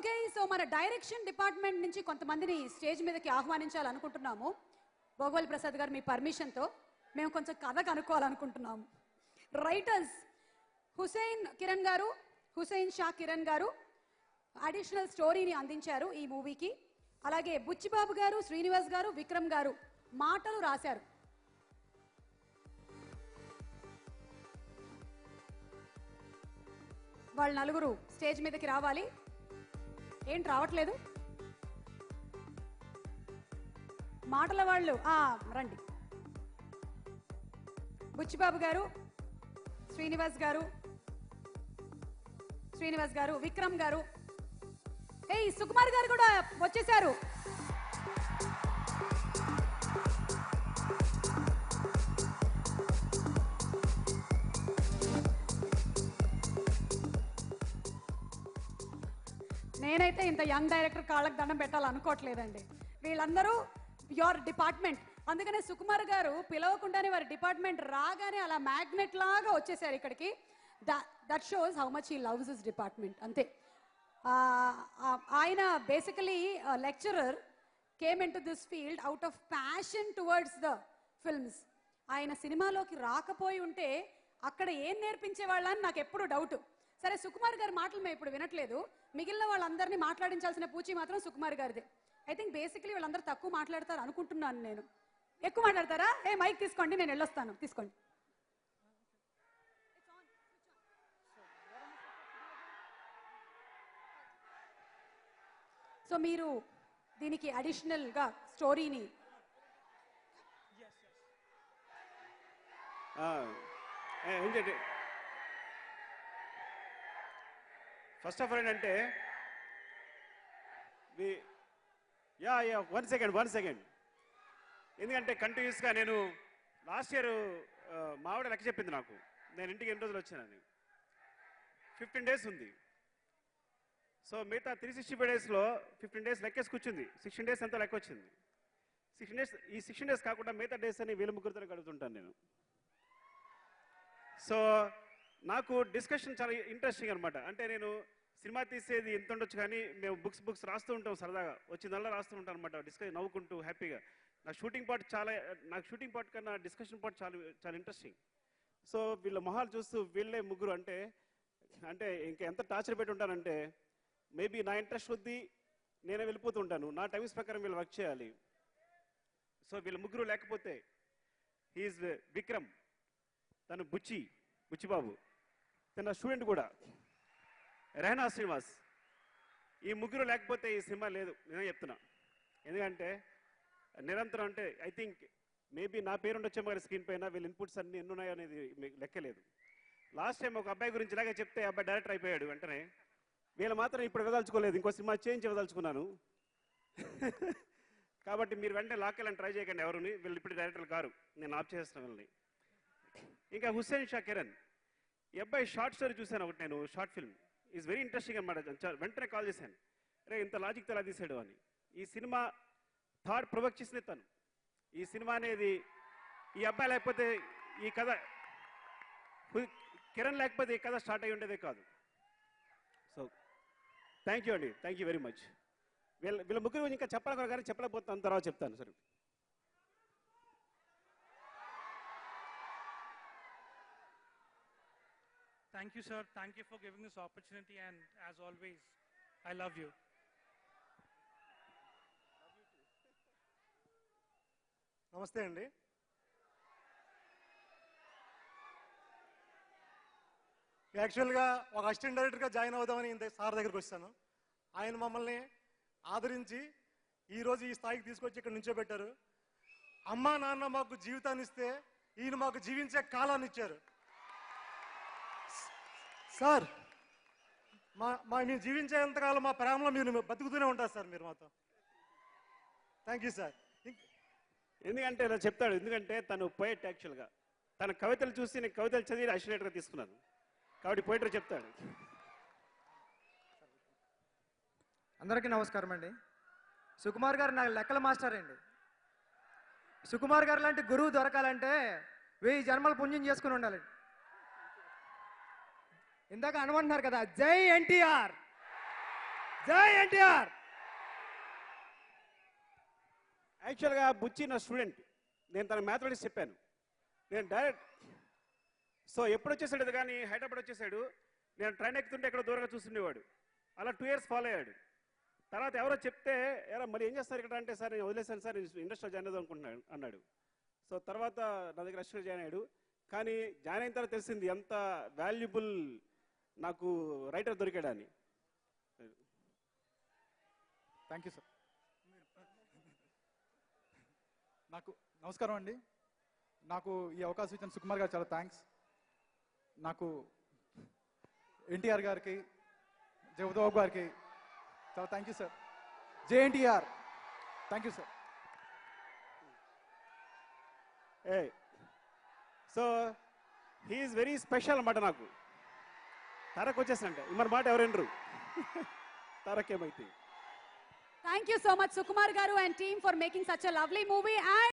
Okay, so మన direction department నుంచి కొంతమందిని స్టేజ్ మీదకి ఆహ్వానించాలనుకుంటున్నాము. భోగవల్ ప్రసాద్ గారు మీ పర్మిషన్తో మేము కొంచెం కథ కనుక్కోవాలనుకుంటున్నాము. రైటర్స్ హుసైన్ షా కిరణ్ గారు అడిషనల్ స్టోరీని అందించారు ఈ మూవీకి. అలాగే బుచ్చిబాబు గారు, శ్రీనివాస్ గారు, విక్రమ్ గారు మాటలు రాశారు. వాళ్ళు నలుగురు స్టేజ్ మీదకి రావాలి. ఏంటి రావట్లేదు? మాటల వాళ్ళు రండి. బుచ్చిబాబు గారు, శ్రీనివాస్ గారు, విక్రమ్ గారు, సుకుమార్ గారు కూడా వచ్చేసారు. నేనైతే ఇంత యంగ్ డైరెక్టర్ కాళ్ళకి దండం పెట్టాలనుకోవట్లేదండి. వీళ్ళందరూ యువర్ డిపార్ట్మెంట్. అందుకనే సుకుమార్ గారు పిలవకుండానే వారి డిపార్ట్మెంట్ రాగానే అలా మ్యాగ్నెట్ లాగా వచ్చేసారు ఇక్కడికి. That shows how much he loves his department. అంతే. ఆయన basically lecturer, came in to this field out of passion towards the films. ఆయన సినిమాలోకి రాకపోయి ఉంటే అక్కడ ఏం నేర్పించేవాళ్ళని నాకు ఎప్పుడు డౌట్. సరే, సుకుమార్ గారి మాటలు మేము ఇప్పుడు వినట్లేదు. మిగిలిన వాళ్ళందరినీ మాట్లాడించాల్సిన పూచి మాత్రం సుకుమార్ గారిదే. ఐ థింక్ బేసికలీ వాళ్ళందరూ తక్కువ మాట్లాడతారు అనుకుంటున్నాను నేను. ఎక్కువ మాట్లాడతారా? మైక్ తీసుకోండి, నేను వెళ్ళొస్తాను. తీసుకోండి. సో మీరు దీనికి అడిషనల్ గా స్టోరీని ఫస్ట్ ఆఫ్ ఆల్ ఏంటంటే వన్ సెకండ్ ఎందుకంటే కంటిన్యూస్గా నేను లాస్ట్ ఇయర్ మా ఆవిడ లెక్క చెప్పింది నాకు. నేను ఇంటికి ఎన్ని రోజులు వచ్చానని. 15 days ఉంది. సో మిగతా 365 daysలో 15 days లెక్కేసి కూర్చుంది. 16 days ఎంతో లెక్క వచ్చింది. 16 days, ఈ 16 days కాకుండా మిగతా డేస్ అని వీళ్ళ ముగ్గురితో గడుపుతుంటాను నేను. సో నాకు డిస్కషన్ చాలా ఇంట్రెస్టింగ్ అనమాట. అంటే నేను సినిమా తీసేది ఎంత ఉండొచ్చు కానీ మేము బుక్స్ రాస్తూ ఉంటాం, సరదాగా వచ్చిందల్లా రాస్తూ ఉంటాం అనమాట, డిస్కస్ నవ్వుకుంటూ హ్యాపీగా. నాకు షూటింగ్ పార్ట్ కన్నా డిస్కషన్ పార్ట్ చాలా ఇంట్రెస్టింగ్. సో వీళ్ళ మొహాలు చూస్తూ వీళ్ళే ముగ్గురు అంటే ఇంకా ఎంత టార్చర్ పెట్టి ఉంటానంటే, మేబీ నా ఇంట్రెస్ట్ కొద్దీ నేనే వెళ్ళిపోతూ ఉంటాను. నా టైమ్స్ ప్రకారం వీళ్ళు వర్క్ చేయాలి. సో వీళ్ళ ముగ్గురు లేకపోతే, హీఈస్ విక్రమ్, తను బుచ్చిబాబు, తన స్టూడెంట్ కూడా రెహనా శ్రీనివాస్, ఈ ముగ్గురు లేకపోతే ఈ సినిమా లేదు. నేనే చెప్తున్నా. ఎందుకంటే నిరంతరం అంటే ఐ థింక్ మేబీ నా పేరు ఉండొచ్చేమో కానీ స్క్రీన్ పైన వీళ్ళ ఇన్పుట్స్ అన్ని ఎన్ని ఉన్నాయో అనేది లెక్కలేదు. లాస్ట్ టైం ఒక అబ్బాయి గురించి ఇలాగే చెప్తే అబ్బాయి డైరెక్టర్ అయిపోయాడు వెంటనే. వీళ్ళు మాత్రం ఇప్పుడు వదలుచుకోలేదు, ఇంకో సినిమా చేంజ్ వదలుచుకున్నాను. కాబట్టి మీరు వెంటనే లాక్కెళ్ళని ట్రై చేయకండి ఎవరుని. వీళ్ళు ఇప్పుడు డైరెక్టర్లు కారు, నేను ఆప్ చేస్తాను వీళ్ళని. ఇంకా హుస్సేన్ షా కిరణ్, ఈ అబ్బాయి షార్ట్ స్టోరీ చూశాను ఒకటి, నేను short film is very interesting అనమాట. వెంటనే కాల్ చేశాను, అరే ఇంత లాజిక్తో ఎలా తీసాడు అని. ఈ సినిమా థాట్ ప్రొవోక్ చేసింది తను. ఈ సినిమా అనేది ఈ అబ్బాయి లేకపోతే ఈ కథ, కిరణ్ లేకపోతే ఈ కథ స్టార్ట్ అయ్యి ఉండేదే కాదు. సో థ్యాంక్ యూ అండి, థ్యాంక్ యూ వెరీ మచ్. వీళ్ళ ముగ్గురు ఇంకా చెప్పాలనుకున్నా కానీ చెప్పలేకపోతాను, తర్వాత చెప్తాను. సరే, Thank you, sir. Thank you for giving this opportunity, and as always, I love you. నమస్తే అండి. యాక్చువల్గా ఒక అసిస్టెంట్ డైరెక్టర్గా జాయిన్ అవుదామని సార్ దగ్గరికి వచ్చాను. ఆయన మమ్మల్ని ఆదరించి ఈరోజు ఈ స్థాయికి తీసుకొచ్చి ఇక్కడ నుంచోబెట్టారు. అమ్మా నాన్న మాకు జీవితాన్ని ఇస్తే ఈయన మాకు జీవించే కాలాన్ని ఇచ్చారు. సార్, మేము జీవించేంతకాలం మా ప్రేమలో మీరు బతుకుతూనే ఉంటారు సార్ మీరు మాతో. Thank you sir. ఎందుకంటే ఇలా చెప్తాడు, ఎందుకంటే తను పోయెట్. యాక్చువల్గా తన కవితలు చూసి నేను కవితలు చదివి అసిస్టెంట్గా తీసుకున్నాను, కాబట్టి పోయిటరీ చెప్తాడు. అందరికీ నమస్కారం అండి. సుకుమార్ గారు నాకు లెక్కల మాస్టర్ అండి. సుకుమార్ గారు లాంటి గురువు దొరకాలంటే 1000 జన్మలు పుణ్యం చేసుకుని ఉండాలండి. ఇందాక అనమంటున్నారు కదా, జై ఎన్టీఆర్. జై ఎన్టీఆర్. యాక్చువల్గా బుచ్చి నా స్టూడెంట్. నేను తన మ్యాథమెటిక్స్ చెప్పాను. నేను డైరెక్ట్ సో ఎప్పుడు వచ్చేసాడు కానీ హైదరాబాద్ వచ్చేసాడు. నేను ట్రైన్ ఎక్కుతుంటే ఎక్కడ దూరంగా చూస్తుండేవాడు. అలా 2 years ఫాలో అయ్యాడు. తర్వాత ఎవరో చెప్తే ఎరా మరి ఏం చేస్తారు ఇక్కడ అంటే, సార్ నేను వదిలేసాను సార్, ఇండస్ట్రీలో జాయిన్ అవుదాం అనుకుంటున్నాను అన్నాడు. సో తర్వాత నా దగ్గర అశ్వర్ జాయిన్ అయ్యాడు. కానీ జాయిన్ అయిన తర్వాత తెలిసింది ఎంత వాల్యుబుల్ నాకు రైటర్ దొరికాడని. Thank you sir. నాకు నమస్కారం అండి. నాకు ఈ అవకాశం ఇచ్చిన సుకుమార్ గారు చాలా థ్యాంక్స్. నాకు ఎన్టీఆర్ గారికి, జగపతిబాబు గారికి చాలా thank you sir. JNTR thank you sir. So he is very special అన్నమాట నాకు. తారక్ వచ్చేసంటే మరి మాట ఎవరెనరు. తారక్ ఏమైతే. Thank you so much, Sukumar Garu and team, for making such a lovely movie. And